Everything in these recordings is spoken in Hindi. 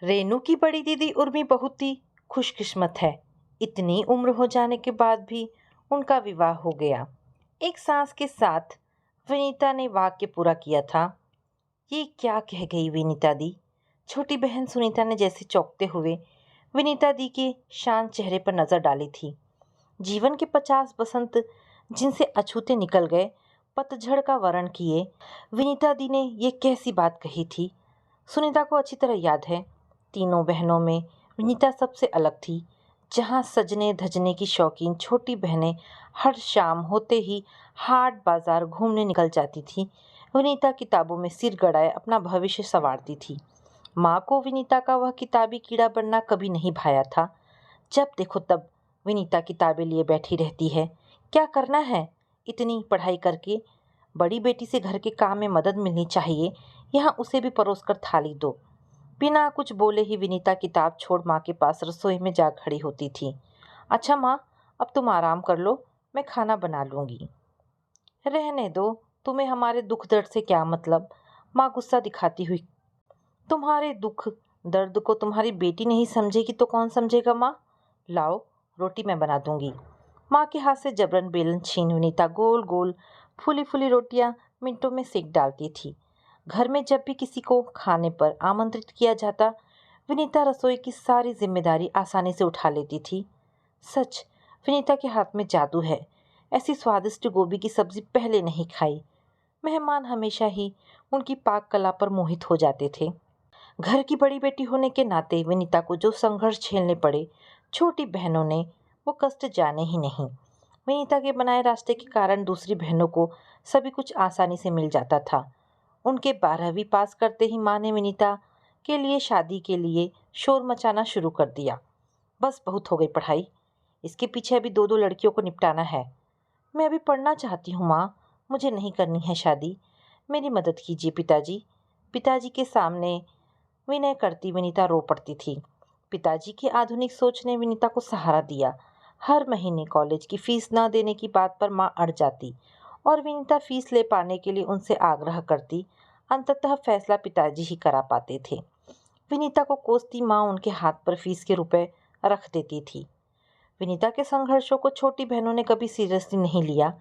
रेनू की बड़ी दीदी उर्मी बहुत ही खुशकिस्मत है। इतनी उम्र हो जाने के बाद भी उनका विवाह हो गया। एक सांस के साथ विनीता ने वाक्य पूरा किया था। ये क्या कह गई विनीता दी? छोटी बहन सुनीता ने जैसे चौंकते हुए विनीता दी के शांत चेहरे पर नजर डाली थी। जीवन के 50 बसंत जिनसे अछूते निकल गए, पतझड़ का वर्ण किए, विनीता दी ने ये कैसी बात कही थी? सुनीता को अच्छी तरह याद है। तीनों बहनों में विनीता सबसे अलग थी। जहाँ सजने धजने की शौकीन छोटी बहनें हर शाम होते ही हाट बाजार घूमने निकल जाती थी, विनीता किताबों में सिर गड़ाए अपना भविष्य संवारती थी। माँ को विनीता का वह किताबी कीड़ा बनना कभी नहीं भाया था। जब देखो तब विनीता किताबें लिए बैठी रहती है। क्या करना है इतनी पढ़ाई करके? बड़ी बेटी से घर के काम में मदद मिलनी चाहिए, यहाँ उसे भी परोस कर थाली दो। बिना कुछ बोले ही विनीता किताब छोड़ माँ के पास रसोई में जा खड़ी होती थी। अच्छा माँ, अब तुम आराम कर लो, मैं खाना बना लूँगी। रहने दो, तुम्हें हमारे दुख दर्द से क्या मतलब? माँ गुस्सा दिखाती हुई। तुम्हारे दुख दर्द को तुम्हारी बेटी नहीं समझेगी तो कौन समझेगा माँ? लाओ, रोटी मैं बना दूंगी। माँ के हाथ से जबरन बेलन छीन विनीता गोल गोल फूली फूली रोटियां मिनटों में सेक डालती थी। घर में जब भी किसी को खाने पर आमंत्रित किया जाता, विनीता रसोई की सारी जिम्मेदारी आसानी से उठा लेती थी। सच, विनीता के हाथ में जादू है। ऐसी स्वादिष्ट गोभी की सब्जी पहले नहीं खाई। मेहमान हमेशा ही उनकी पाक कला पर मोहित हो जाते थे। घर की बड़ी बेटी होने के नाते विनीता को जो संघर्ष झेलने पड़े, छोटी बहनों ने वो कष्ट जाने ही नहीं। विनीता के बनाए रास्ते के कारण दूसरी बहनों को सभी कुछ आसानी से मिल जाता था। उनके 12वीं पास करते ही माँ ने विनीता के लिए शादी के लिए शोर मचाना शुरू कर दिया। बस बहुत हो गई पढ़ाई, इसके पीछे अभी 2-2 लड़कियों को निपटाना है। मैं अभी पढ़ना चाहती हूँ माँ, मुझे नहीं करनी है शादी। मेरी मदद कीजिए पिताजी। पिताजी के सामने विनय करती विनीता रो पड़ती थी। पिताजी की आधुनिक सोच ने विनीता को सहारा दिया। हर महीने कॉलेज की फीस न देने की बात पर माँ अड़ जाती और विनीता फीस ले पाने के लिए उनसे आग्रह करती। अंततः फैसला पिताजी ही करा पाते थे। विनीता को कोसती माँ उनके हाथ पर फीस के रुपए रख देती थी। विनीता के संघर्षों को छोटी बहनों ने कभी सीरियसली नहीं लिया।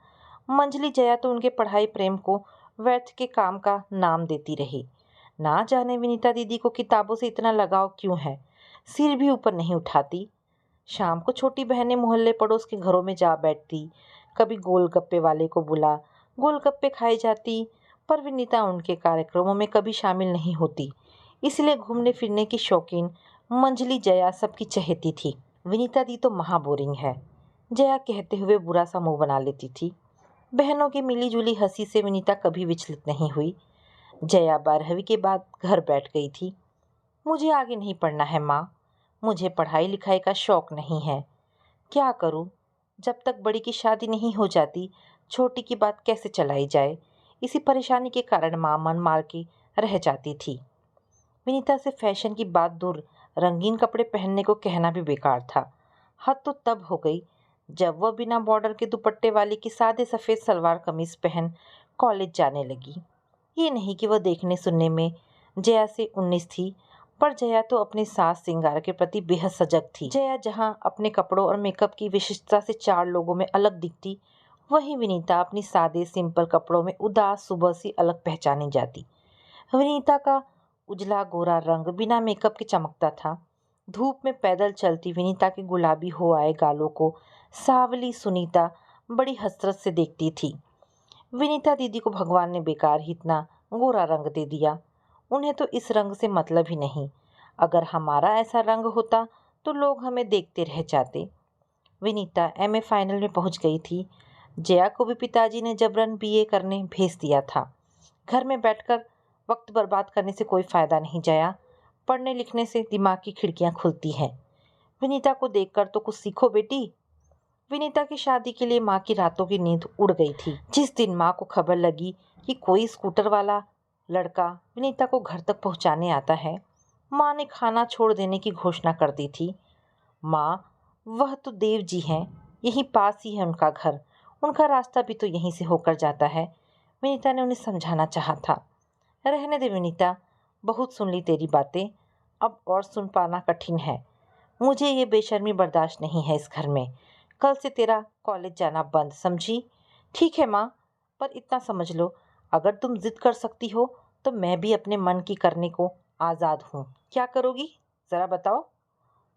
मंजली जया तो उनके पढ़ाई प्रेम को व्यर्थ के काम का नाम देती रही। ना जाने विनीता दीदी को किताबों से इतना लगाव क्यों है, सिर भी ऊपर नहीं उठाती। शाम को छोटी बहनें मोहल्ले पड़ोस के घरों में जा बैठती। कभी गोलगप्पे वाले को बुला गोलगप्पे खाए जाती, पर विनीता उनके कार्यक्रमों में कभी शामिल नहीं होती। इसलिए घूमने फिरने की शौकीन मंजली जया सबकी चहेती थी। विनीता दी तो महा बोरिंग है, जया कहते हुए बुरा सा मुंह बना लेती थी। बहनों की मिलीजुली हंसी से विनीता कभी विचलित नहीं हुई। जया 12वीं के बाद घर बैठ गई थी। मुझे आगे नहीं पढ़ना है माँ, मुझे पढ़ाई लिखाई का शौक नहीं है। क्या करूँ? जब तक बड़ी की शादी नहीं हो जाती, छोटी की बात कैसे चलाई जाए? इसी परेशानी के कारण माँ मन मार के रह जाती थी। विनीता से फैशन की बात दूर, रंगीन कपड़े पहनने को कहना भी बेकार था। हद तो तब हो गई जब वह बिना बॉर्डर के दुपट्टे वाली की सादे सफ़ेद सलवार कमीज पहन कॉलेज जाने लगी। ये नहीं कि वह देखने सुनने में जया से 19 थी, पर जया तो अपने सास सिंगार के प्रति बेहद सजग थी। जया जहाँ अपने कपड़ों और मेकअप की विशिष्टता से 4 लोगों में अलग दिखती, वहीं विनीता अपनी सादे सिंपल कपड़ों में उदास सुबह सी अलग पहचानी जाती। विनीता का उजला गोरा रंग बिना मेकअप के चमकता था। धूप में पैदल चलती विनीता के गुलाबी हो आए गालों को सावली सुनीता बड़ी हसरत से देखती थी। विनीता दीदी को भगवान ने बेकार ही इतना गोरा रंग दे दिया। उन्हें तो इस रंग से मतलब ही नहीं। अगर हमारा ऐसा रंग होता तो लोग हमें देखते रह जाते। विनीता एमए फाइनल में पहुंच गई थी। जया को भी पिताजी ने जबरन बीए करने भेज दिया था। घर में बैठकर वक्त बर्बाद करने से कोई फायदा नहीं जया। पढ़ने लिखने से दिमाग की खिड़कियां खुलती हैं। विनीता को देखकर तो कुछ सीखो बेटी। विनीता की शादी के लिए माँ की रातों की नींद उड़ गई थी। जिस दिन माँ को खबर लगी कि कोई स्कूटर वाला लड़का विनीता को घर तक पहुँचाने आता है, माँ ने खाना छोड़ देने की घोषणा कर दी थी। माँ, वह तो देव जी हैं, यहीं पास ही है उनका घर, उनका रास्ता भी तो यहीं से होकर जाता है। विनीता ने उन्हें समझाना चाहा था। रहने दे विनीता, बहुत सुन ली तेरी बातें, अब और सुन पाना कठिन है। मुझे ये बेशर्मी बर्दाश्त नहीं है इस घर में। कल से तेरा कॉलेज जाना बंद, समझी? ठीक है माँ, पर इतना समझ लो, अगर तुम जिद कर सकती हो तो मैं भी अपने मन की करने को आज़ाद हूँ। क्या करोगी, ज़रा बताओ?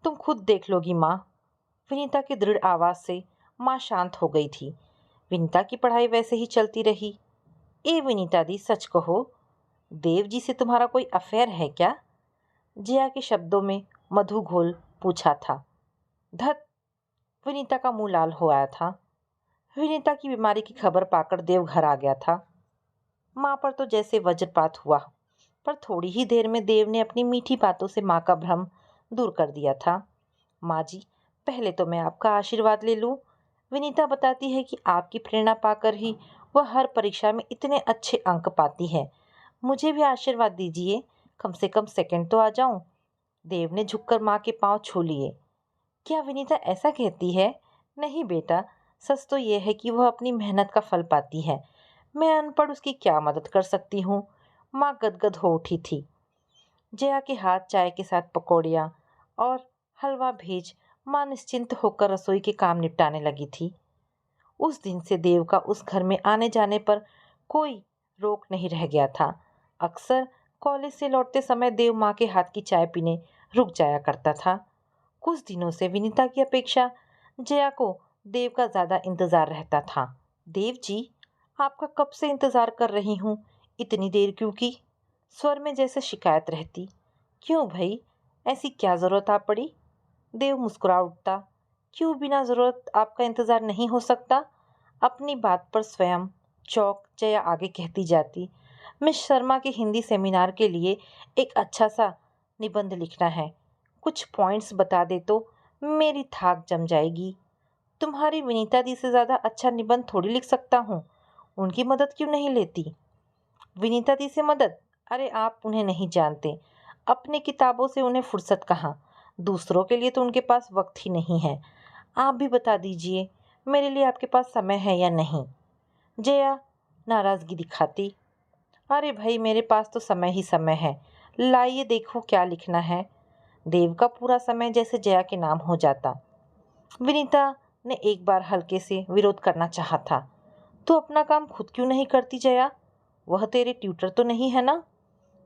तुम खुद देख लोगी माँ। विनीता की दृढ़ आवाज़ से माँ शांत हो गई थी। विनीता की पढ़ाई वैसे ही चलती रही। ए विनीता दी, सच कहो, देव जी से तुम्हारा कोई अफेयर है क्या? जिया के शब्दों में मधु घोल पूछा था। धत, विनीता का मुंह लाल हो आया था। विनीता की बीमारी की खबर पाकर देव घर आ गया था। माँ पर तो जैसे वज्रपात हुआ, पर थोड़ी ही देर में देव ने अपनी मीठी बातों से माँ का भ्रम दूर कर दिया था। माँ जी, पहले तो मैं आपका आशीर्वाद ले लूं। विनीता बताती है कि आपकी प्रेरणा पाकर ही वह हर परीक्षा में इतने अच्छे अंक पाती है। मुझे भी आशीर्वाद दीजिए, कम से कम सेकंड तो आ जाऊं। देव ने झुककर माँ के पांव छू लिए। क्या विनीता ऐसा कहती है? नहीं बेटा, सच तो यह है कि वह अपनी मेहनत का फल पाती है। मैं अनपढ़, उसकी क्या मदद कर सकती हूँ? माँ गदगद हो उठी थी। जया के हाथ चाय के साथ पकौड़ियाँ और हलवा भेज माँ निश्चिंत होकर रसोई के काम निपटाने लगी थी। उस दिन से देव का उस घर में आने जाने पर कोई रोक नहीं रह गया था। अक्सर कॉलेज से लौटते समय देव माँ के हाथ की चाय पीने रुक जाया करता था। कुछ दिनों से विनीता की अपेक्षा जया को देव का ज़्यादा इंतज़ार रहता था। देव जी, आपका कब से इंतज़ार कर रही हूँ, इतनी देर क्यों की? स्वर में जैसे शिकायत रहती। क्यों भाई, ऐसी क्या ज़रूरत आ पड़ी? देव मुस्कुरा उठता। क्यों बिना ज़रूरत आपका इंतज़ार नहीं हो सकता? अपनी बात पर स्वयं चौंक जया आगे कहती जाती। मिस शर्मा के हिंदी सेमिनार के लिए एक अच्छा सा निबंध लिखना है। कुछ पॉइंट्स बता दे तो मेरी थाक जम जाएगी। तुम्हारी विनीता दी से ज़्यादा अच्छा निबंध थोड़ी लिख सकता हूँ। उनकी मदद क्यों नहीं लेती? विनीता दी से मदद? अरे आप उन्हें नहीं जानते। अपनी किताबों से उन्हें फुर्सत कहाँ। दूसरों के लिए तो उनके पास वक्त ही नहीं है। आप भी बता दीजिए, मेरे लिए आपके पास समय है या नहीं? जया नाराज़गी दिखाती। अरे भाई, मेरे पास तो समय ही समय है। लाइए देखो क्या लिखना है। देव का पूरा समय जैसे जया के नाम हो जाता। विनीता ने एक बार हल्के से विरोध करना चाहा था। तू अपना काम खुद क्यों नहीं करती जया? वह तेरे ट्यूटर तो नहीं है ना?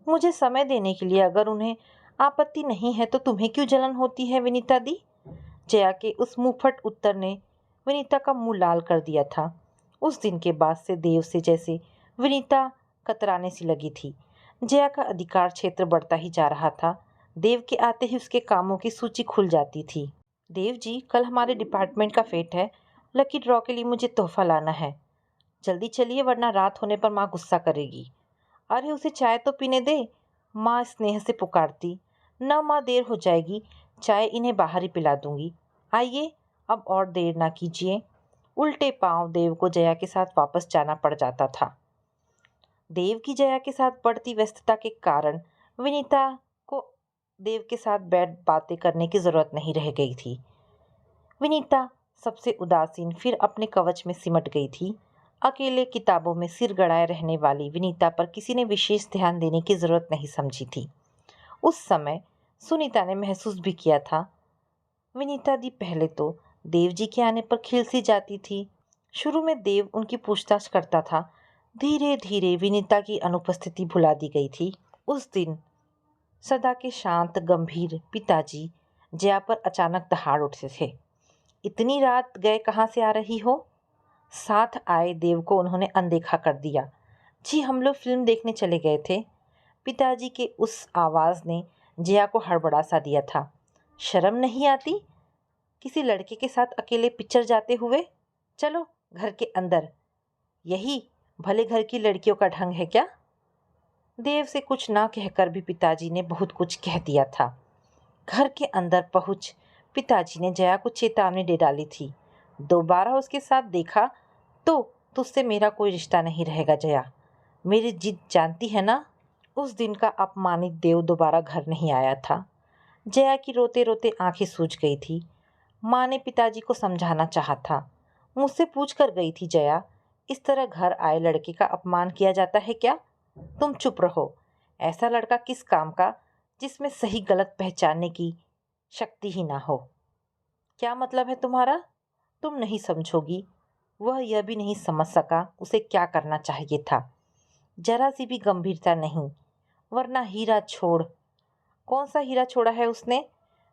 मुझे समय देने के लिए अगर उन्हें आपत्ति नहीं है तो तुम्हें क्यों जलन होती है विनीता दी? जया के उस मुंहफट उत्तर ने विनीता का मुंह लाल कर दिया था। उस दिन के बाद से देव से जैसे विनीता कतराने सी लगी थी। जया का अधिकार क्षेत्र बढ़ता ही जा रहा था। देव के आते ही उसके कामों की सूची खुल जाती थी। देव जी, कल हमारे डिपार्टमेंट का फेट है। लकी ड्रॉ के लिए मुझे तोहफा लाना है। जल्दी चलिए वरना रात होने पर माँ गुस्सा करेगी। अरे उसे चाय तो पीने दे, माँ स्नेह से पुकारती। न माँ, देर हो जाएगी, चाय इन्हें बाहर ही पिला दूंगी। आइए, अब और देर ना कीजिए। उल्टे पांव देव को जया के साथ वापस जाना पड़ जाता था। देव की जया के साथ बढ़ती व्यस्तता के कारण विनीता को देव के साथ बैठ बातें करने की जरूरत नहीं रह गई थी। विनीता सबसे उदासीन फिर अपने कवच में सिमट गई थी। अकेले किताबों में सिर गड़ाए रहने वाली विनीता पर किसी ने विशेष ध्यान देने की जरूरत नहीं समझी थी। उस समय सुनीता ने महसूस भी किया था। विनीता दी पहले तो देव जी के आने पर खिल सी जाती थी। शुरू में देव उनकी पूछताछ करता था। धीरे धीरे विनीता की अनुपस्थिति भुला दी गई थी। उस दिन सदा के शांत गंभीर पिताजी जया पर अचानक दहाड़ उठे थे। इतनी रात गए कहाँ से आ रही हो? साथ आए देव को उन्होंने अनदेखा कर दिया। जी, हम लोग फिल्म देखने चले गए थे। पिताजी के उस आवाज़ ने जया को हड़बड़ा सा दिया था। शर्म नहीं आती किसी लड़के के साथ अकेले पिक्चर जाते हुए? चलो घर के अंदर। यही भले घर की लड़कियों का ढंग है क्या? देव से कुछ ना कहकर भी पिताजी ने बहुत कुछ कह दिया था। घर के अंदर पहुंच पिताजी ने जया को चेतावनी दे डाली थी। दोबारा उसके साथ देखा तो तुझसे मेरा कोई रिश्ता नहीं रहेगा जया। मेरी जिद जानती है ना? उस दिन का अपमानित देव दोबारा घर नहीं आया था। जया की रोते रोते आंखें सूज गई थी। माँ ने पिताजी को समझाना चाहा था। मुझसे पूछ कर गई थी जया, इस तरह घर आए लड़के का अपमान किया जाता है क्या? तुम चुप रहो। ऐसा लड़का किस काम का जिसमें सही गलत पहचानने की शक्ति ही ना हो। क्या मतलब है तुम्हारा? तुम नहीं समझोगी। वह यह भी नहीं समझ सका उसे क्या करना चाहिए था। जरा सी भी गंभीरता नहीं, वरना हीरा छोड़। कौन सा हीरा छोड़ा है उसने?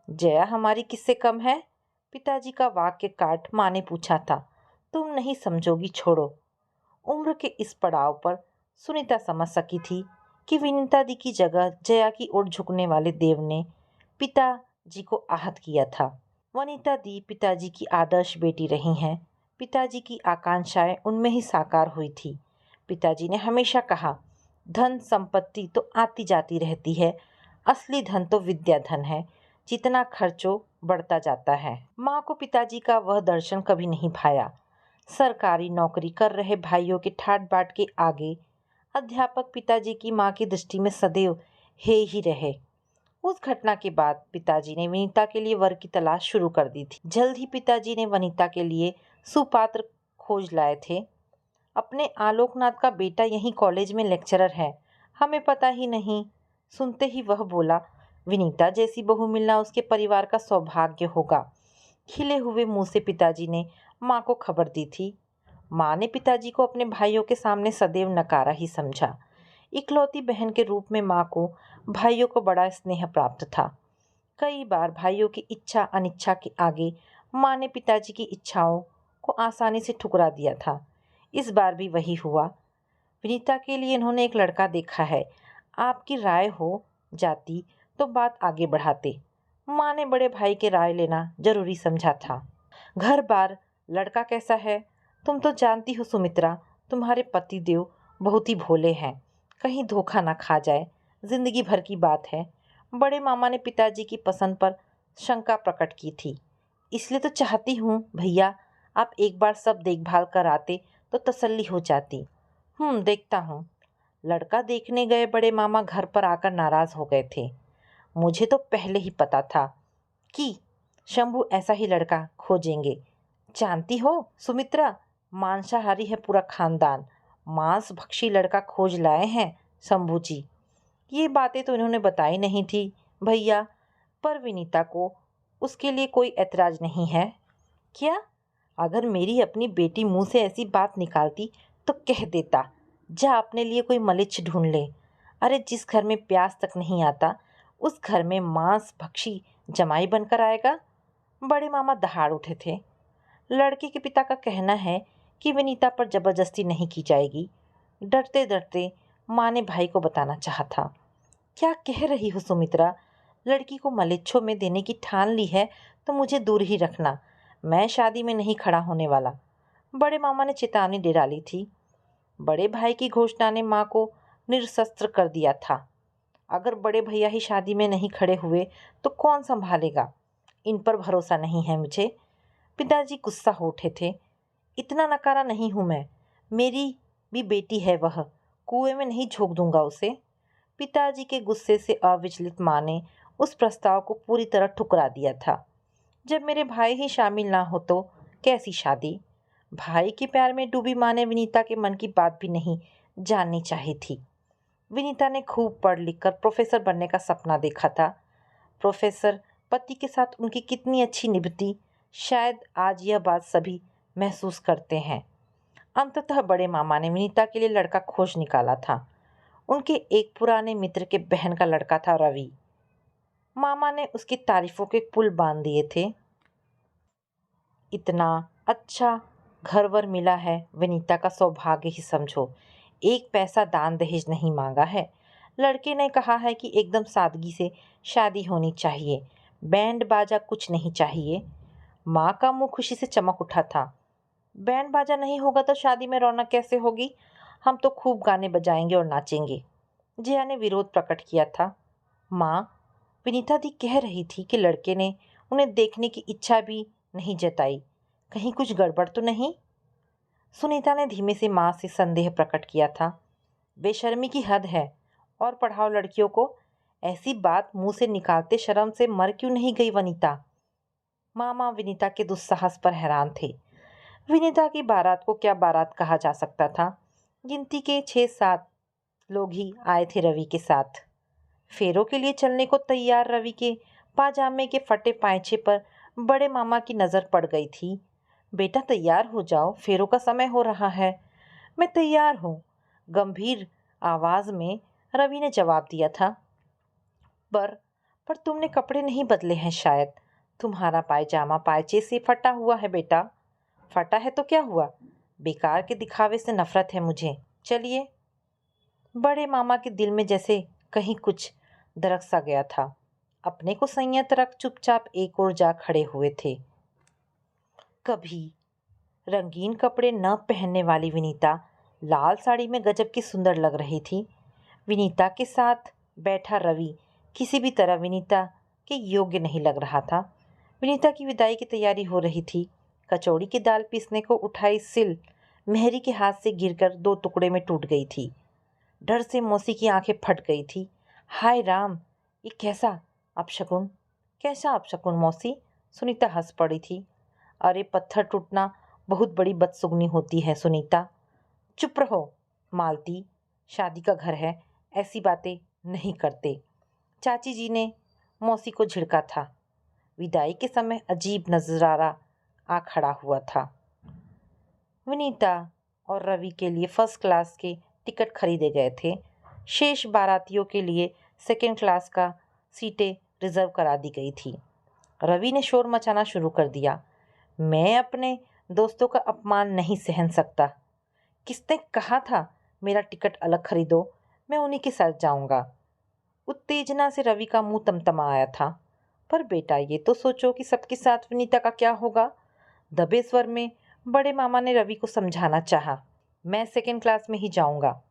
जया हमारी किससे कम है? पिताजी का वाक्य काट माँ ने पूछा था। तुम नहीं समझोगी, छोड़ो। उम्र के इस पड़ाव पर सुनीता समझ सकी थी कि विनीता दी की जगह जया की ओर झुकने वाले देव ने पिताजी को आहत किया था। वनिता दी पिताजी की आदर्श बेटी रही हैं। पिताजी की आकांक्षाएं उनमें ही साकार हुई थी। पिताजी ने हमेशा कहा, धन संपत्ति तो आती जाती रहती है, असली धन तो विद्या धन है, जितना खर्चो बढ़ता जाता है। माँ को पिताजी का वह दर्शन कभी नहीं भाया। सरकारी नौकरी कर रहे भाइयों के ठाट बाट के आगे अध्यापक पिताजी की माँ की दृष्टि में सदैव हे ही रहे। उस घटना के बाद पिताजी ने वनिता के लिए वर की तलाश शुरू कर दी थी। जल्द ही पिताजी ने वनिता के लिए सुपात्र खोज लाए थे। अपने आलोकनाथ का बेटा यहीं कॉलेज में लेक्चरर है, हमें पता ही नहीं। सुनते ही वह बोला, विनीता जैसी बहू मिलना उसके परिवार का सौभाग्य होगा। खिले हुए मुंह से पिताजी ने माँ को खबर दी थी। माँ ने पिताजी को अपने भाइयों के सामने सदैव नकारा ही समझा। इकलौती बहन के रूप में माँ को भाइयों को बड़ा स्नेह प्राप्त था। कई बार भाइयों की इच्छा अनिच्छा के आगे माँ ने पिताजी की इच्छाओं को आसानी से ठुकरा दिया था। इस बार भी वही हुआ। विनीता के लिए इन्होंने एक लड़का देखा है, आपकी राय हो जाती तो बात आगे बढ़ाते। माँ ने बड़े भाई की राय लेना जरूरी समझा था। घर बार लड़का कैसा है तुम तो जानती हो सुमित्रा, तुम्हारे पतिदेव बहुत ही भोले हैं, कहीं धोखा ना खा जाए, जिंदगी भर की बात है। बड़े मामा ने पिताजी की पसंद पर शंका प्रकट की थी। इसलिए तो चाहती हूँ भैया, आप एक बार सब देखभाल कर आते तो तसल्ली हो जाती। देखता हूँ। लड़का देखने गए बड़े मामा घर पर आकर नाराज हो गए थे। मुझे तो पहले ही पता था कि शंभू ऐसा ही लड़का खोजेंगे। जानती हो सुमित्रा, मांसाहारी है पूरा खानदान, मांस भक्षी लड़का खोज लाए हैं शंभू जी। ये बातें तो इन्होंने बताई नहीं थी भैया, पर विनीता को उसके लिए कोई ऐतराज नहीं है। क्या? अगर मेरी अपनी बेटी मुंह से ऐसी बात निकालती तो कह देता, जा अपने लिए कोई मलिच्छ ढूंढ ले। अरे जिस घर में प्यास तक नहीं आता उस घर में मांस भक्षी जमाई बनकर आएगा। बड़े मामा दहाड़ उठे थे। लड़के के पिता का कहना है कि विनीता पर जबरदस्ती नहीं की जाएगी। डरते डरते माँ ने भाई को बताना चाहा था। क्या कह रही हो सुमित्रा? लड़की को मलेच्छों में देने की ठान ली है तो मुझे दूर ही रखना, मैं शादी में नहीं खड़ा होने वाला। बड़े मामा ने चेतावनी दे डाली थी। बड़े भाई की घोषणा ने माँ को निरशस्त्र कर दिया था। अगर बड़े भैया ही शादी में नहीं खड़े हुए तो कौन संभालेगा? इन पर भरोसा नहीं है मुझे। पिताजी गुस्सा हो उठे थे। इतना नकारा नहीं हूँ मैं, मेरी भी बेटी है, वह कुएं में नहीं झोंक दूंगा उसे। पिताजी के गुस्से से अविचलित माँ ने उस प्रस्ताव को पूरी तरह ठुकरा दिया था। जब मेरे भाई ही शामिल ना हो तो कैसी शादी? भाई के प्यार में डूबी माँ ने विनीता के मन की बात भी नहीं जाननी चाहिए थी। विनीता ने खूब पढ़ लिख कर प्रोफेसर बनने का सपना देखा था। प्रोफेसर पति के साथ उनकी कितनी अच्छी निभती, शायद आज यह बात सभी महसूस करते हैं। अंततः बड़े मामा ने विनीता के लिए लड़का खोज निकाला था। उनके एक पुराने मित्र के बहन का लड़का था रवि। मामा ने उसकी तारीफों के पुल बांध दिए थे। इतना अच्छा घरवर मिला है, विनीता का सौभाग्य ही समझो। एक पैसा दान दहेज नहीं मांगा है। लड़के ने कहा है कि एकदम सादगी से शादी होनी चाहिए, बैंड बाजा कुछ नहीं चाहिए। माँ का मुंह खुशी से चमक उठा था। बैंड बाजा नहीं होगा तो शादी में रौनक कैसे होगी? हम तो खूब गाने बजाएंगे और नाचेंगे। जया ने विरोध प्रकट किया था। माँ, विनीता दी कह रही थी कि लड़के ने उन्हें देखने की इच्छा भी नहीं जताई, कहीं कुछ गड़बड़ तो नहीं? सुनीता ने धीमे से माँ से संदेह प्रकट किया था। बेशर्मी की हद है। और पढ़ाओ लड़कियों को। ऐसी बात मुंह से निकालते शर्म से मर क्यों नहीं गई वनिता? मामा विनीता के दुस्साहस पर हैरान थे। विनीता की बारात को क्या बारात कहा जा सकता था? गिनती के 6-7 लोग ही आए थे रवि के साथ। फेरों के लिए चलने को तैयार रवि के पाजामे के फटे पायछे पर बड़े मामा की नज़र पड़ गई थी। बेटा तैयार हो जाओ, फेरों का समय हो रहा है। मैं तैयार हूँ, गंभीर आवाज में रवि ने जवाब दिया था। पर पर तुमने कपड़े नहीं बदले हैं शायद। तुम्हारा पायजामा पायचे से फटा हुआ है बेटा। फटा है तो क्या हुआ, बेकार के दिखावे से नफरत है मुझे। चलिए। बड़े मामा के दिल में जैसे कहीं कुछ दरक सा गया था। अपने को संयत रख चुपचाप एक ओर जा खड़े हुए थे। कभी रंगीन कपड़े न पहनने वाली विनीता लाल साड़ी में गजब की सुंदर लग रही थी। विनीता के साथ बैठा रवि किसी भी तरह विनीता के योग्य नहीं लग रहा था। विनीता की विदाई की तैयारी हो रही थी। कचौड़ी की दाल पीसने को उठाई सिल मेहरी के हाथ से गिरकर 2 टुकड़े में टूट गई थी। डर से मौसी की आंखें फट गई थी। हाय राम, ये कैसा अपशकुन, कैसा अपशकुन मौसी। सुनीता हंस पड़ी थी। अरे पत्थर टूटना बहुत बड़ी बदसुगनी होती है सुनीता। चुप रहो मालती, शादी का घर है, ऐसी बातें नहीं करते। चाची जी ने मौसी को झिड़का था। विदाई के समय अजीब नजरारा आ खड़ा हुआ था। विनीता और रवि के लिए फर्स्ट क्लास के टिकट खरीदे गए थे। शेष बारातियों के लिए सेकेंड क्लास का सीटें रिजर्व करा दी गई थी। रवि ने शोर मचाना शुरू कर दिया। मैं अपने दोस्तों का अपमान नहीं सहन सकता। किसने कहा था मेरा टिकट अलग खरीदो, मैं उन्हीं के साथ जाऊंगा। उत्तेजना से रवि का मुंह तमतमा आया था। पर बेटा ये तो सोचो कि सबके साथ विनीता का क्या होगा। दबे स्वर में बड़े मामा ने रवि को समझाना चाहा। मैं सेकेंड क्लास में ही जाऊंगा।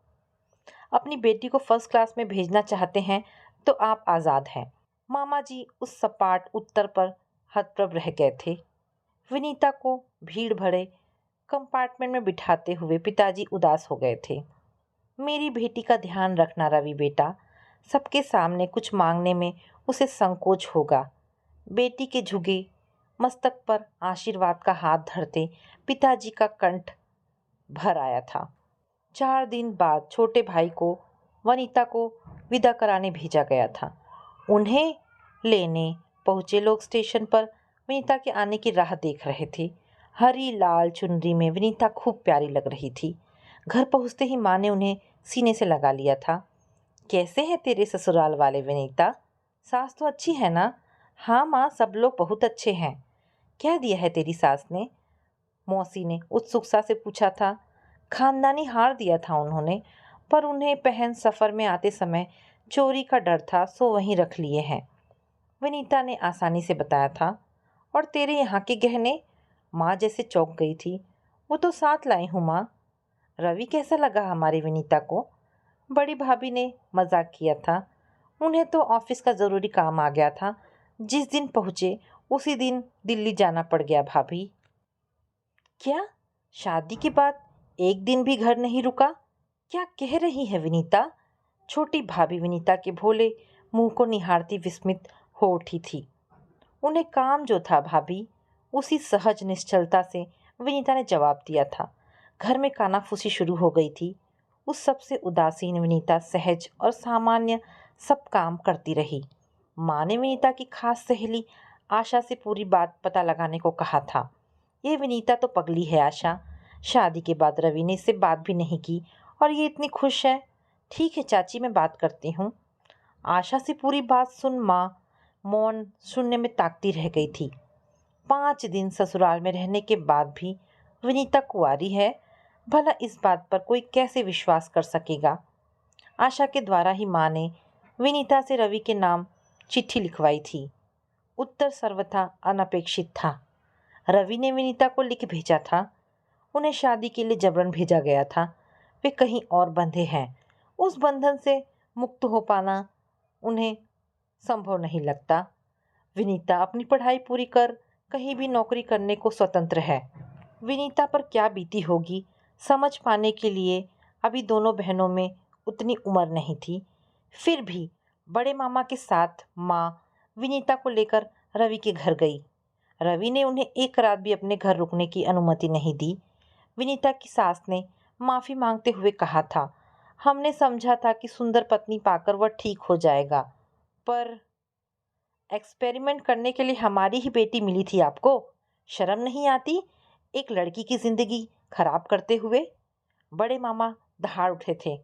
अपनी बेटी को फर्स्ट क्लास में भेजना चाहते हैं तो आप आज़ाद हैं। मामा जी उस सपाट उत्तर पर हतप्रभ रह गए थे। विनीता को भीड़ भरे कंपार्टमेंट में बिठाते हुए पिताजी उदास हो गए थे। मेरी बेटी का ध्यान रखना रवि बेटा, सबके सामने कुछ मांगने में उसे संकोच होगा। बेटी के झुके मस्तक पर आशीर्वाद का हाथ धरते पिताजी का कंठ भर आया था। 4 दिन बाद छोटे भाई को वनीता को विदा कराने भेजा गया था। उन्हें लेने पहुंचे लोग स्टेशन पर वनीता के आने की राह देख रहे थे। हरी लाल चुनरी में वनीता खूब प्यारी लग रही थी। घर पहुंचते ही माँ ने उन्हें सीने से लगा लिया था। कैसे हैं तेरे ससुराल वाले विनीता? सास तो अच्छी है ना? हाँ माँ, सब लोग बहुत अच्छे हैं। क्या दिया है तेरी सास ने? मौसी ने उत्सुकता से पूछा था। खानदानी हार दिया था उन्होंने, पर उन्हें पहन सफ़र में आते समय चोरी का डर था, सो वहीं रख लिए हैं, विनीता ने आसानी से बताया था। और तेरे यहाँ के गहने? माँ जैसे चौंक गई थी। वो तो साथ लाई हूँ माँ। रवि कैसा लगा हमारी विनीता को? बड़ी भाभी ने मजाक किया था। उन्हें तो ऑफिस का ज़रूरी काम आ गया था। जिस दिन पहुँचे उसी दिन दिल्ली जाना पड़ गया भाभी। क्या? शादी के बाद एक दिन भी घर नहीं रुका? क्या कह रही है विनीता? छोटी भाभी विनीता के भोले मुंह को निहारती विस्मित हो उठी थी। उन्हें काम जो था भाभी, उसी सहज निश्चलता से विनीता ने जवाब दिया था। घर में कानाफूसी शुरू हो गई थी। उस सबसे उदासीन विनीता सहज और सामान्य सब काम करती रही। माँ ने विनीता की खास सहेली आशा से पूरी बात पता लगाने को कहा था। ये विनीता तो पगली है आशा। शादी के बाद रवि ने इससे बात भी नहीं की और ये इतनी खुश है। ठीक है चाची, मैं बात करती हूँ। आशा से पूरी बात सुन माँ मौन सुनने में ताकती रह गई थी। 5 दिन ससुराल में रहने के बाद भी विनीता कुंवारी है। भला इस बात पर कोई कैसे विश्वास कर सकेगा? आशा के द्वारा ही माँ ने विनीता से रवि के नाम चिट्ठी लिखवाई थी। उत्तर सर्वथा अनपेक्षित था। रवि ने विनीता को लिख भेजा था। उन्हें शादी के लिए जबरन भेजा गया था। वे कहीं और बंधे हैं। उस बंधन से मुक्त हो पाना उन्हें संभव नहीं लगता। विनीता अपनी पढ़ाई पूरी कर कहीं भी नौकरी करने को स्वतंत्र है। विनीता पर क्या बीती होगी समझ पाने के लिए अभी दोनों बहनों में उतनी उम्र नहीं थी। फिर भी बड़े मामा के साथ माँ विनीता को लेकर रवि के घर गई। रवि ने उन्हें एक रात भी अपने घर रुकने की अनुमति नहीं दी। विनीता की सास ने माफ़ी मांगते हुए कहा था, हमने समझा था कि सुंदर पत्नी पाकर वह ठीक हो जाएगा, पर एक्सपेरिमेंट करने के लिए हमारी ही बेटी मिली थी आपको। शर्म नहीं आती एक लड़की की जिंदगी खराब करते हुए? बड़े मामा दहाड़ उठे थे।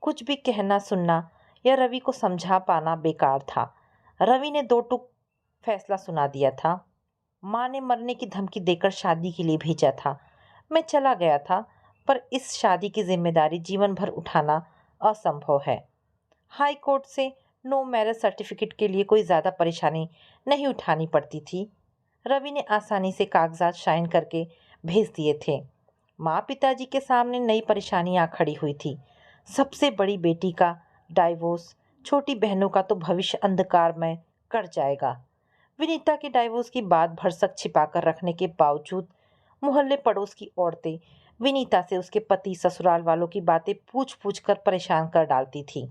कुछ भी कहना सुनना या रवि को समझा पाना बेकार था। रवि ने दो टूक फैसला सुना दिया था। माँ ने मरने की धमकी देकर शादी के लिए भेजा था। मैं चला गया था, पर इस शादी की जिम्मेदारी जीवन भर उठाना असंभव है। हाई कोर्ट से नो मैरिज सर्टिफिकेट के लिए कोई ज़्यादा परेशानी नहीं उठानी पड़ती थी। रवि ने आसानी से कागजात साइन करके भेज दिए थे। माँ पिताजी के सामने नई परेशानियाँ खड़ी हुई थी। सबसे बड़ी बेटी का डाइवोर्स, छोटी बहनों का तो भविष्य अंधकार में कट जाएगा। विनीता के डाइवोर्स की बात भरसक छिपाकर रखने के बावजूद मोहल्ले पड़ोस की औरतें विनीता से उसके पति ससुराल वालों की बातें पूछ पूछ कर परेशान कर डालती थी।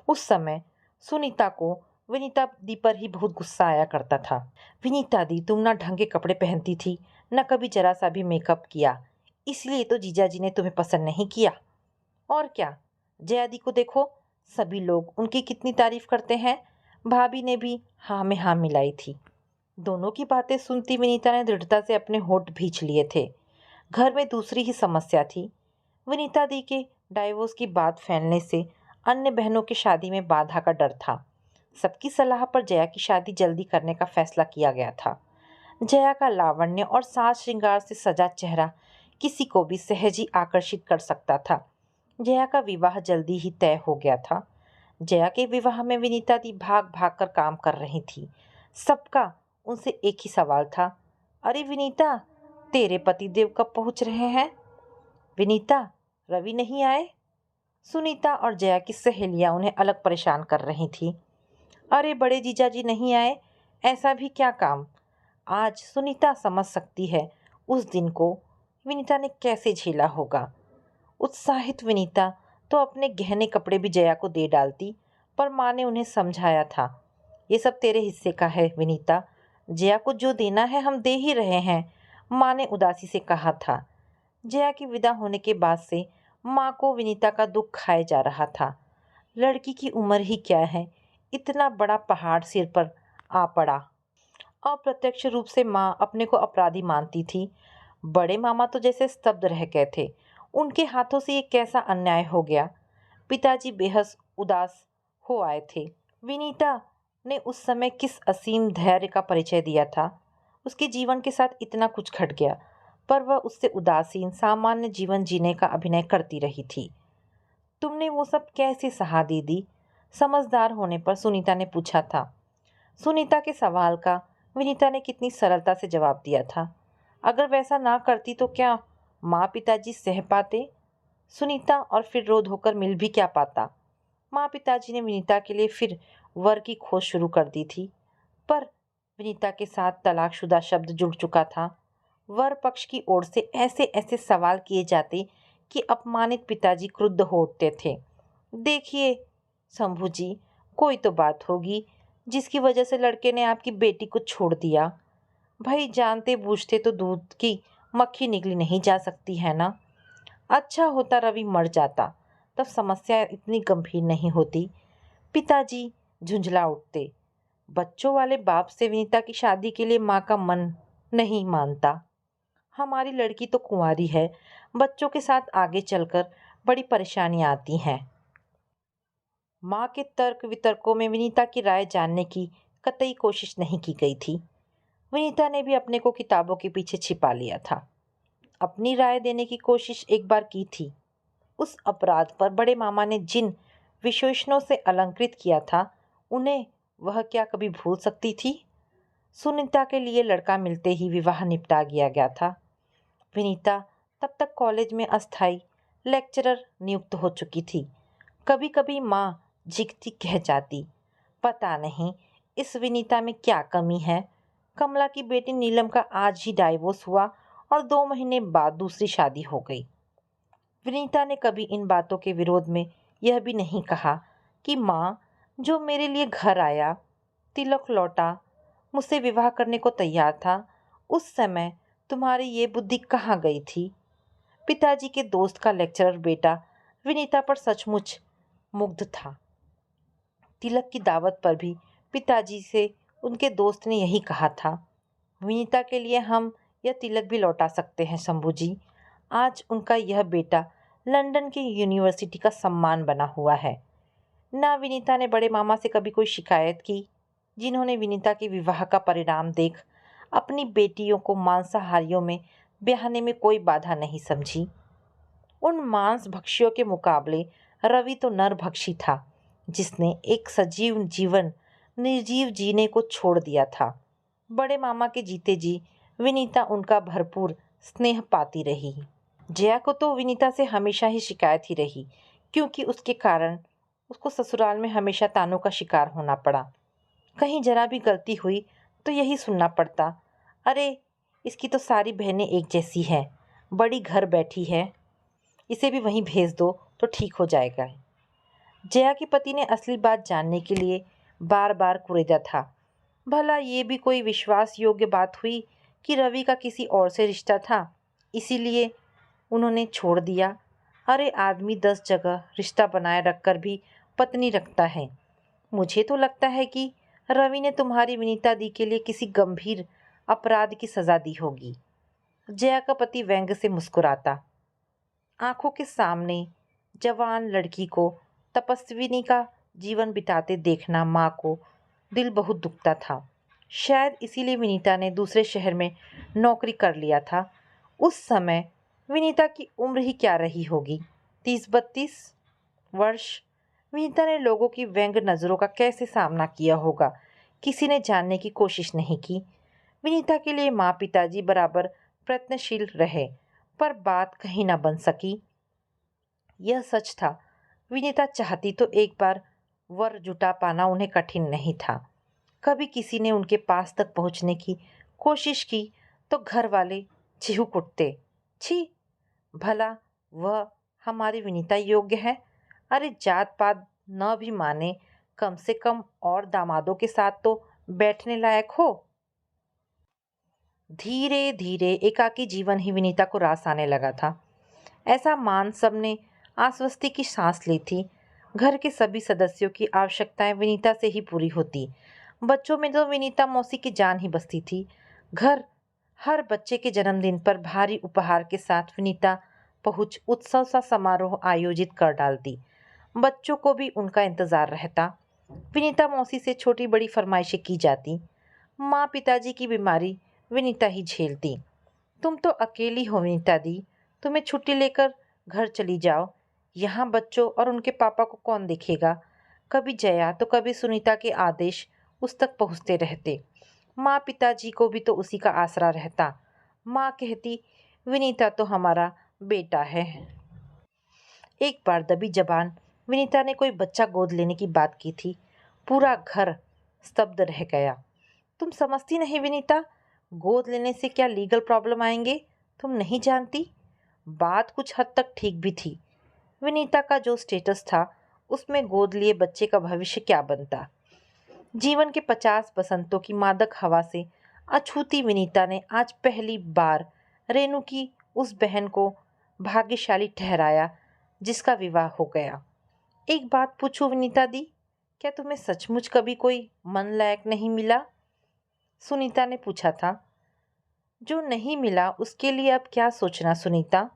उस समय सुनीता को विनीता दी पर ही बहुत गुस्सा आया करता था। विनीता दी, तुम ना ढंग के कपड़े पहनती थी, न कभी जरा सा भी मेकअप किया, इसलिए तो जीजाजी ने तुम्हें पसंद नहीं किया। और क्या, जया दी को देखो, सभी लोग उनकी कितनी तारीफ करते हैं। भाभी ने भी हाँ में हाँ मिलाई थी। दोनों की बातें सुनती विनीता ने दृढ़ता से अपने होंठ भींच लिए थे। घर में दूसरी ही समस्या थी। विनीता दी के डाइवोर्स की बात फैलने से अन्य बहनों की शादी में बाधा का डर था। सबकी सलाह पर जया की शादी जल्दी करने का फैसला किया गया था। जया का लावण्य और साज श्रृंगार से सजा चेहरा किसी को भी सहज ही आकर्षित कर सकता था। जया का विवाह जल्दी ही तय हो गया था। जया के विवाह में विनीता दी भाग भाग कर काम कर रही थी। सबका उनसे एक ही सवाल था, अरे विनीता, तेरे पतिदेव कब पहुंच रहे हैं? विनीता, रवि नहीं आए? सुनीता और जया की सहेलियां उन्हें अलग परेशान कर रही थी। अरे बड़े जीजाजी नहीं आए, ऐसा भी क्या काम? आज सुनीता समझ सकती है उस दिन को विनीता ने कैसे झेला होगा। उत्साहित विनीता तो अपने गहने कपड़े भी जया को दे डालती, पर माँ ने उन्हें समझाया था, ये सब तेरे हिस्से का है विनीता, जया को जो देना है हम दे ही रहे हैं। माँ ने उदासी से कहा था। जया की विदा होने के बाद से माँ को विनीता का दुख खाए जा रहा था। लड़की की उम्र ही क्या है, इतना बड़ा पहाड़ सिर पर आ पड़ा। अप्रत्यक्ष रूप से माँ अपने को अपराधी मानती थी। बड़े मामा तो जैसे स्तब्ध रह गए थे। उनके हाथों से ये कैसा अन्याय हो गया। पिताजी बेहद उदास हो आए थे। विनीता ने उस समय किस असीम धैर्य का परिचय दिया था। उसके जीवन के साथ इतना कुछ घट गया, पर वह उससे उदासीन सामान्य जीवन जीने का अभिनय करती रही थी। तुमने वो सब कैसे सहा दीदी? समझदार होने पर सुनीता ने पूछा था। सुनीता के सवाल का विनीता ने कितनी सरलता से जवाब दिया था। अगर वैसा ना करती तो क्या माँ पिताजी सह पाते? सुनीता और फिर रो धोकर मिल भी क्या पाता। माँ पिताजी ने विनीता के लिए फिर वर की खोज शुरू कर दी थी, पर विनीता के साथ तलाकशुदा शब्द जुड़ चुका था। वर पक्ष की ओर से ऐसे ऐसे सवाल किए जाते कि अपमानित पिताजी क्रुद्ध हो उठते थे। देखिए शंभू जी, कोई तो बात होगी जिसकी वजह से लड़के ने आपकी बेटी को छोड़ दिया। भाई जानते बूझते तो दूध की मक्खी निकली नहीं जा सकती है ना। अच्छा होता रवि मर जाता, तब समस्या इतनी गंभीर नहीं होती। पिताजी झुंझला उठते। बच्चों वाले बाप से विनीता की शादी के लिए माँ का मन नहीं मानता। हमारी लड़की तो कुंवारी है, बच्चों के साथ आगे चलकर बड़ी परेशानियां आती हैं। माँ के तर्क वितर्कों में विनीता की राय जानने की कतई कोशिश नहीं की गई थी। विनीता ने भी अपने को किताबों के पीछे छिपा लिया था। अपनी राय देने की कोशिश एक बार की थी। उस अपराध पर बड़े मामा ने जिन विशेषणों से अलंकृत किया था, उन्हें वह क्या कभी भूल सकती थी? सुनीता के लिए लड़का मिलते ही विवाह निपटा गया था। विनीता तब तक कॉलेज में अस्थायी लेक्चरर नियुक्त हो चुकी थी। कभी कभी माँ झिकती कह जाती, पता नहीं इस विनीता में क्या कमी है। कमला की बेटी नीलम का आज ही डाइवोर्स हुआ और 2 महीने बाद दूसरी शादी हो गई। विनीता ने कभी इन बातों के विरोध में यह भी नहीं कहा कि माँ, जो मेरे लिए घर आया, तिलक लौटा, मुझसे विवाह करने को तैयार था, उस समय तुम्हारी ये बुद्धि कहाँ गई थी? पिताजी के दोस्त का लेक्चरर बेटा विनीता पर सचमुच मुग्ध था। तिलक की दावत पर भी पिताजी से उनके दोस्त ने यही कहा था, विनीता के लिए हम यह तिलक भी लौटा सकते हैं शंभू जी। आज उनका यह बेटा लंदन की यूनिवर्सिटी का सम्मान बना हुआ है। ना विनीता ने बड़े मामा से कभी कोई शिकायत की, जिन्होंने विनीता के विवाह का परिणाम देख अपनी बेटियों को मांसाहारियों में ब्याहने में कोई बाधा नहीं समझी। उन मांस भक्षियों के मुकाबले रवि तो नरभक्षी था, जिसने एक सजीव जीवन निर्जीव जीने को छोड़ दिया था। बड़े मामा के जीते जी विनीता उनका भरपूर स्नेह पाती रही। जया को तो विनीता से हमेशा ही शिकायत ही रही, क्योंकि उसके कारण उसको ससुराल में हमेशा तानों का शिकार होना पड़ा। कहीं जरा भी गलती हुई तो यही सुनना पड़ता, अरे इसकी तो सारी बहनें एक जैसी हैं, बड़ी घर बैठी है, इसे भी वहीं भेज दो तो ठीक हो जाएगा। जया के पति ने असली बात जानने के लिए बार बार कुरेदा था। भला ये भी कोई विश्वास योग्य बात हुई कि रवि का किसी और से रिश्ता था, इसीलिए उन्होंने छोड़ दिया। अरे आदमी 10 जगह रिश्ता बनाए रखकर भी पत्नी रखता है। मुझे तो लगता है कि रवि ने तुम्हारी विनीता दी के लिए किसी गंभीर अपराध की सजा दी होगी। जया का पति व्यंग से मुस्कुराता। आंखों के सामने जवान लड़की को तपस्विनी का जीवन बिताते देखना माँ को दिल बहुत दुखता था। शायद इसीलिए विनीता ने दूसरे शहर में नौकरी कर लिया था। उस समय विनीता की उम्र ही क्या रही होगी, 30-32 वर्ष। विनीता ने लोगों की व्यंग नज़रों का कैसे सामना किया होगा, किसी ने जानने की कोशिश नहीं की। विनीता के लिए माँ पिताजी बराबर प्रयत्नशील रहे, पर बात कहीं ना बन सकी। यह सच था, विनीता चाहती तो एक बार वर जुटा पाना उन्हें कठिन नहीं था। कभी किसी ने उनके पास तक पहुंचने की कोशिश की तो घर वाले चिहुक उठते, छी भला वह हमारी विनीता योग्य है। अरे जात पात न भी माने, कम से कम और दामादों के साथ तो बैठने लायक हो। धीरे धीरे एकाकी जीवन ही विनीता को रास आने लगा था। ऐसा मान सबने आश्वस्ति की सांस ली थी। घर के सभी सदस्यों की आवश्यकताएं विनीता से ही पूरी होती। बच्चों में तो विनीता मौसी की जान ही बसती थी। घर हर बच्चे के जन्मदिन पर भारी उपहार के साथ विनीता पहुंच उत्सव सा समारोह आयोजित कर डालती। बच्चों को भी उनका इंतजार रहता। विनीता मौसी से छोटी बड़ी फरमाइशें की जाती। माँ पिताजी की बीमारी विनीता ही झेलती। तुम तो अकेली हो विनीता दी, तुम्हें छुट्टी लेकर घर चली जाओ, यहाँ बच्चों और उनके पापा को कौन देखेगा। कभी जया तो कभी सुनीता के आदेश उस तक पहुँचते रहते। माँ पिताजी को भी तो उसी का आसरा रहता। माँ कहती, विनीता तो हमारा बेटा है। एक बार दबी जबान विनीता ने कोई बच्चा गोद लेने की बात की थी। पूरा घर स्तब्ध रह गया। तुम समझती नहीं विनीता, गोद लेने से क्या लीगल प्रॉब्लम आएंगे, तुम नहीं जानती। बात कुछ हद तक ठीक भी थी। विनीता का जो स्टेटस था उसमें गोद लिए बच्चे का भविष्य क्या बनता। जीवन के 50 बसंतों की मादक हवा से अछूती विनीता ने आज पहली बार रेणु की उस बहन को भाग्यशाली ठहराया जिसका विवाह हो गया। एक बात पूछूं विनीता दी, क्या तुम्हें सचमुच कभी कोई मन लायक नहीं मिला? सुनीता ने पूछा था। जो नहीं मिला उसके लिए अब क्या सोचना सुनीता।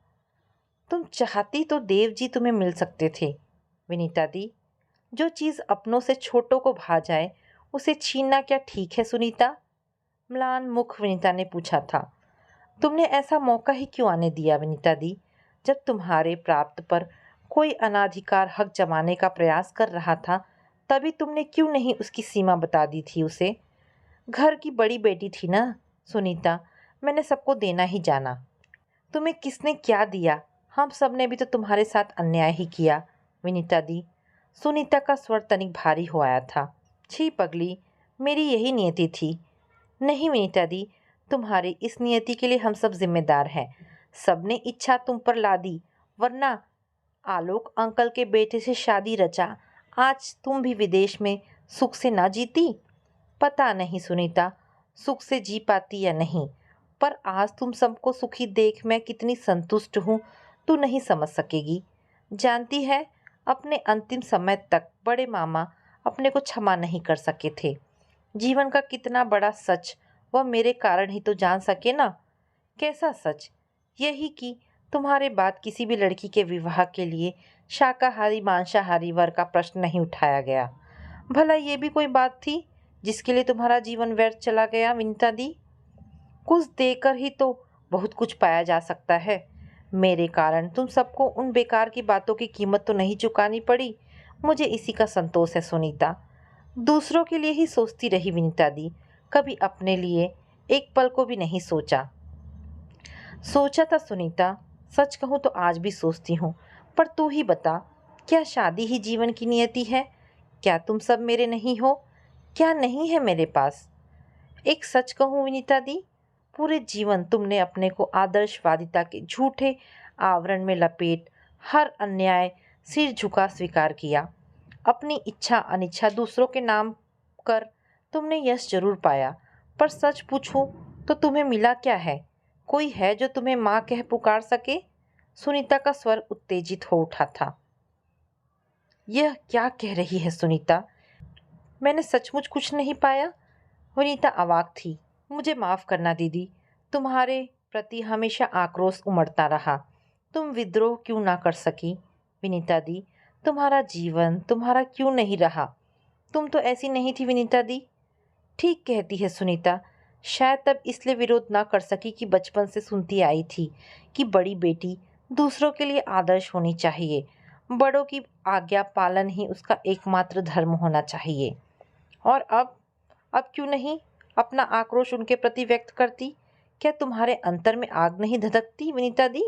तुम चाहती तो देव जी तुम्हें मिल सकते थे विनीता दी। जो चीज़ अपनों से छोटों को भा जाए उसे छीनना क्या ठीक है सुनीता? म्लान मुख विनीता ने पूछा था। तुमने ऐसा मौका ही क्यों आने दिया विनीता दी? जब तुम्हारे प्राप्त पर कोई अनाधिकार हक जमाने का प्रयास कर रहा था, तभी तुमने क्यों नहीं उसकी सीमा बता दी थी उसे? घर की बड़ी बेटी थी ना सुनीता, मैंने सबको देना ही जाना। तुम्हें किसने क्या दिया? हम सब ने भी तो तुम्हारे साथ अन्याय ही किया विनीता दी। सुनीता का स्वर तनिक भारी हो आया था। छी पगली, मेरी यही नियति थी। नहीं विनीता दी, तुम्हारी इस नियति के लिए हम सब जिम्मेदार हैं। सबने इच्छा तुम पर ला दी, वरना आलोक अंकल के बेटे से शादी रचा, आज तुम भी विदेश में सुख से ना जीती। पता नहीं सुनीता, सुख से जी पाती या नहीं, पर आज तुम सबको सुखी देख मैं कितनी संतुष्ट हूँ तू नहीं समझ सकेगी। जानती है, अपने अंतिम समय तक बड़े मामा अपने को क्षमा नहीं कर सके थे। जीवन का कितना बड़ा सच वह मेरे कारण ही तो जान सके ना। कैसा सच? यही कि तुम्हारे बाद किसी भी लड़की के विवाह के लिए शाकाहारी मांसाहारी वर का प्रश्न नहीं उठाया गया। भला ये भी कोई बात थी जिसके लिए तुम्हारा जीवन व्यर्थ चला गया विनीता दी? कुछ देकर ही तो बहुत कुछ पाया जा सकता है। मेरे कारण तुम सबको उन बेकार की बातों की कीमत तो नहीं चुकानी पड़ी। मुझे इसी का संतोष है सुनीता। दूसरों के लिए ही सोचती रही विनीता दी, कभी अपने लिए एक पल को भी नहीं सोचा। सोचा था सुनीता, सच कहूँ तो आज भी सोचती हूँ। पर तू ही बता, क्या शादी ही जीवन की नियति है? क्या तुम सब मेरे नहीं हो? क्या नहीं है मेरे पास? एक सच कहूँ विनीता दी, पूरे जीवन तुमने अपने को आदर्शवादिता के झूठे आवरण में लपेट हर अन्याय सिर झुका स्वीकार किया। अपनी इच्छा अनिच्छा दूसरों के नाम कर तुमने यश जरूर पाया, पर सच पूछूं तो तुम्हें मिला क्या है? कोई है जो तुम्हें माँ कह पुकार सके? सुनीता का स्वर उत्तेजित हो उठा था। यह क्या कह रही है सुनीता? मैंने सचमुच कुछ नहीं पाया? वनीता अवाक थी। मुझे माफ़ करना दीदी, तुम्हारे प्रति हमेशा आक्रोश उमड़ता रहा। तुम विद्रोह क्यों ना कर सकी? विनीता दी, तुम्हारा जीवन तुम्हारा क्यों नहीं रहा? तुम तो ऐसी नहीं थी विनीता दी। ठीक कहती है सुनीता, शायद तब इसलिए विरोध ना कर सकी कि बचपन से सुनती आई थी कि बड़ी बेटी दूसरों के लिए आदर्श होनी चाहिए, बड़ों की आज्ञा पालन ही उसका एकमात्र धर्म होना चाहिए। और अब क्यों नहीं अपना आक्रोश उनके प्रति व्यक्त करती? क्या तुम्हारे अंतर में आग नहीं धधकती विनीता दी?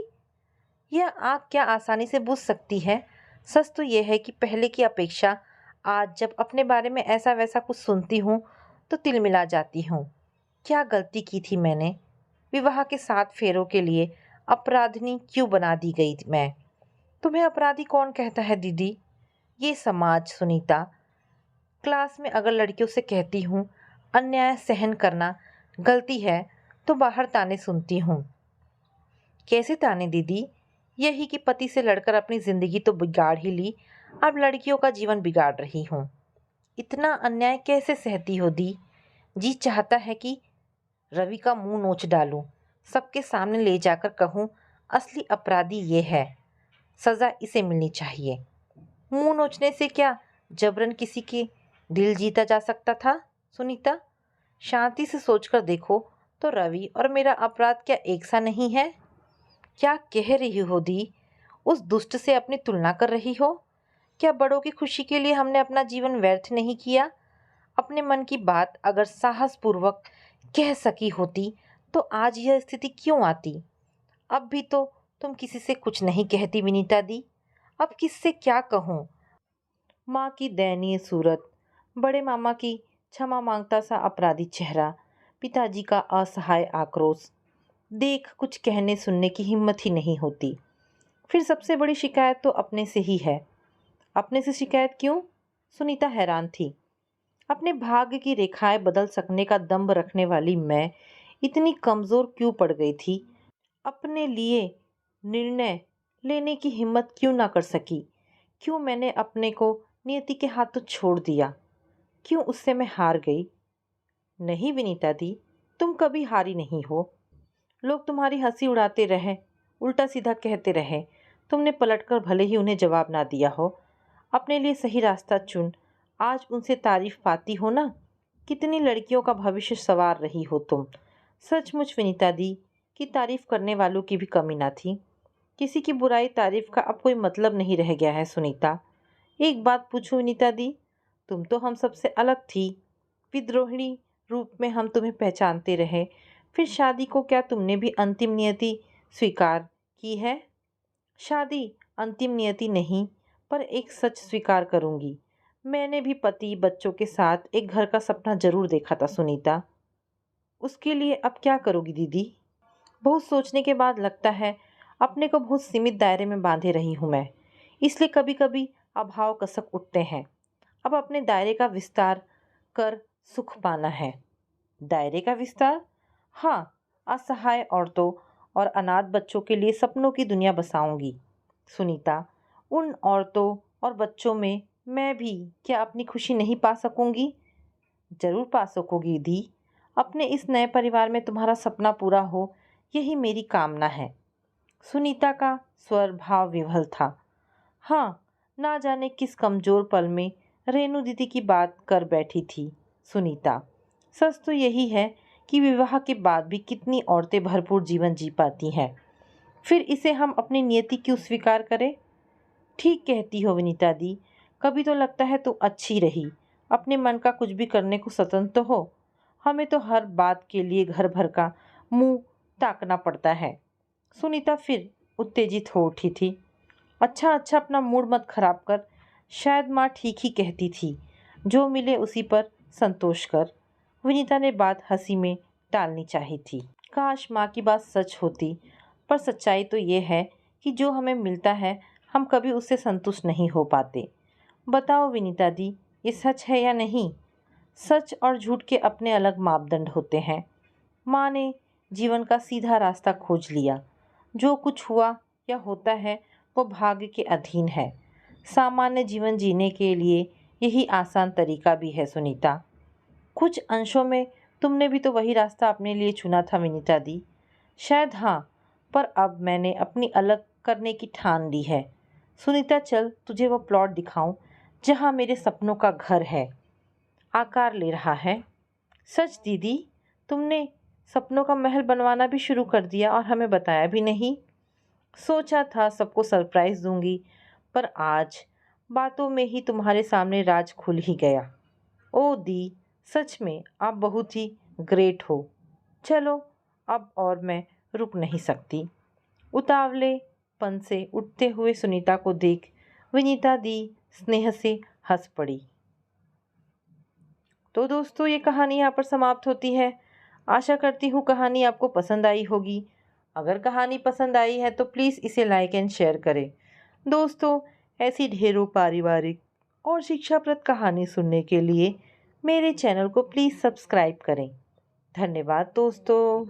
यह आग क्या आसानी से बुझ सकती है? सच तो यह है कि पहले की अपेक्षा आज जब अपने बारे में ऐसा वैसा कुछ सुनती हूँ तो तिलमिला जाती हूँ। क्या गलती की थी मैंने? विवाह के 7 फेरों के लिए अपराधिनी क्यों बना दी गई मैं? तुम्हें अपराधी कौन कहता है दीदी? ये समाज सुनीता। क्लास में अगर लड़कियों से कहती हूँ अन्याय सहन करना गलती है तो बाहर ताने सुनती हूँ। कैसे ताने दीदी? यही कि पति से लड़कर अपनी जिंदगी तो बिगाड़ ही ली, अब लड़कियों का जीवन बिगाड़ रही हूँ। इतना अन्याय कैसे सहती हो दी? जी चाहता है कि रवि का मुंह नोच डालूं, सबके सामने ले जाकर कहूँ असली अपराधी ये है, सजा इसे मिलनी चाहिए। मुंह नोचने से क्या जबरन किसी के दिल जीता जा सकता था सुनीता? शांति से सोचकर देखो तो रवि और मेरा अपराध क्या एक सा नहीं है? क्या कह रही हो दी? उस दुष्ट से अपनी तुलना कर रही हो? क्या बड़ों की खुशी के लिए हमने अपना जीवन व्यर्थ नहीं किया? अपने मन की बात अगर साहसपूर्वक कह सकी होती तो आज यह स्थिति क्यों आती? अब भी तो तुम किसी से कुछ नहीं कहती विनीता दी। अब किससे क्या कहूँ? माँ की दयनीय सूरत, बड़े मामा की क्षमा मांगता सा अपराधी चेहरा, पिताजी का असहाय आक्रोश देख कुछ कहने सुनने की हिम्मत ही नहीं होती। फिर सबसे बड़ी शिकायत तो अपने से ही है। अपने से शिकायत क्यों? सुनीता हैरान थी। अपने भाग्य की रेखाएं बदल सकने का दम्भ रखने वाली मैं इतनी कमजोर क्यों पड़ गई थी? अपने लिए निर्णय लेने की हिम्मत क्यों ना कर सकी? क्यों मैंने अपने को नियति के हाथों छोड़ दिया? क्यों उससे मैं हार गई? नहीं विनीता दी, तुम कभी हारी नहीं हो। लोग तुम्हारी हंसी उड़ाते रहे, उल्टा सीधा कहते रहे, तुमने पलटकर भले ही उन्हें जवाब ना दिया हो। अपने लिए सही रास्ता चुन आज उनसे तारीफ पाती हो ना। कितनी लड़कियों का भविष्य संवार रही हो तुम। सचमुच विनीता दी कि तारीफ करने वालों की भी कमी ना थी। किसी की बुराई तारीफ का अब कोई मतलब नहीं रह गया है सुनीता। एक बात पूछूं विनीता दी, तुम तो हम सबसे अलग थी। विद्रोहिणी रूप में हम तुम्हें पहचानते रहे, फिर शादी को क्या तुमने भी अंतिम नियति स्वीकार की है? शादी अंतिम नियति नहीं, पर एक सच स्वीकार करूंगी। मैंने भी पति बच्चों के साथ एक घर का सपना जरूर देखा था सुनीता। उसके लिए अब क्या करोगी दीदी? बहुत सोचने के बाद लगता है अपने को बहुत सीमित दायरे में बांधे रही हूँ मैं, इसलिए कभी कभी अभाव कसक उठते हैं। अब अपने दायरे का विस्तार कर सुख पाना है। दायरे का विस्तार? हाँ, असहाय औरतों और अनाथ बच्चों के लिए सपनों की दुनिया बसाऊंगी। सुनीता, उन औरतों और बच्चों में मैं भी क्या अपनी खुशी नहीं पा सकूंगी? जरूर पा सकोगी दी। अपने इस नए परिवार में तुम्हारा सपना पूरा हो, यही मेरी कामना है। सुनीता का स्वर भाव विह्वल था। हाँ, ना जाने किस कमजोर पल में रेणु दीदी की बात कर बैठी थी सुनीता। सच तो यही है कि विवाह के बाद भी कितनी औरतें भरपूर जीवन जी पाती हैं। फिर इसे हम अपनी नियति क्यों स्वीकार करें? ठीक कहती हो विनीता दी। कभी तो लगता है तू अच्छी रही, अपने मन का कुछ भी करने को स्वतंत्र तो हो। हमें तो हर बात के लिए घर भर का मुंह ताकना पड़ता है। सुनीता फिर उत्तेजित हो उठी थी। अच्छा अच्छा, अपना मूड मत खराब कर। शायद माँ ठीक ही कहती थी, जो मिले उसी पर संतोष कर। विनीता ने बात हंसी में टालनी चाही थी। काश माँ की बात सच होती, पर सच्चाई तो ये है कि जो हमें मिलता है हम कभी उससे संतुष्ट नहीं हो पाते। बताओ विनीता दी, ये सच है या नहीं? सच और झूठ के अपने अलग मापदंड होते हैं। माँ ने जीवन का सीधा रास्ता खोज लिया। जो कुछ हुआ या होता है वो भाग्य के अधीन है। सामान्य जीवन जीने के लिए यही आसान तरीका भी है सुनीता। कुछ अंशों में तुमने भी तो वही रास्ता अपने लिए चुना था विनीता दी। शायद हाँ, पर अब मैंने अपनी अलग करने की ठान ली है। सुनीता चल तुझे वो प्लॉट दिखाऊं जहाँ मेरे सपनों का घर है, आकार ले रहा है। सच दीदी, तुमने सपनों का महल बनवाना भी शुरू कर दिया और हमें बताया भी नहीं। सोचा था सबको सरप्राइज दूंगी, पर आज बातों में ही तुम्हारे सामने राज खुल ही गया। ओ दी, सच में आप बहुत ही ग्रेट हो। चलो, अब और मैं रुक नहीं सकती। उतावलेपन से उठते हुए सुनीता को देख विनीता दी स्नेह से हंस पड़ी। तो दोस्तों, ये कहानी यहाँ पर समाप्त होती है। आशा करती हूँ कहानी आपको पसंद आई होगी। अगर कहानी पसंद आई है तो प्लीज़ इसे लाइक एंड शेयर करें। दोस्तों, ऐसी ढेरों पारिवारिक और शिक्षाप्रद कहानी सुनने के लिए मेरे चैनल को प्लीज़ सब्सक्राइब करें। धन्यवाद दोस्तों।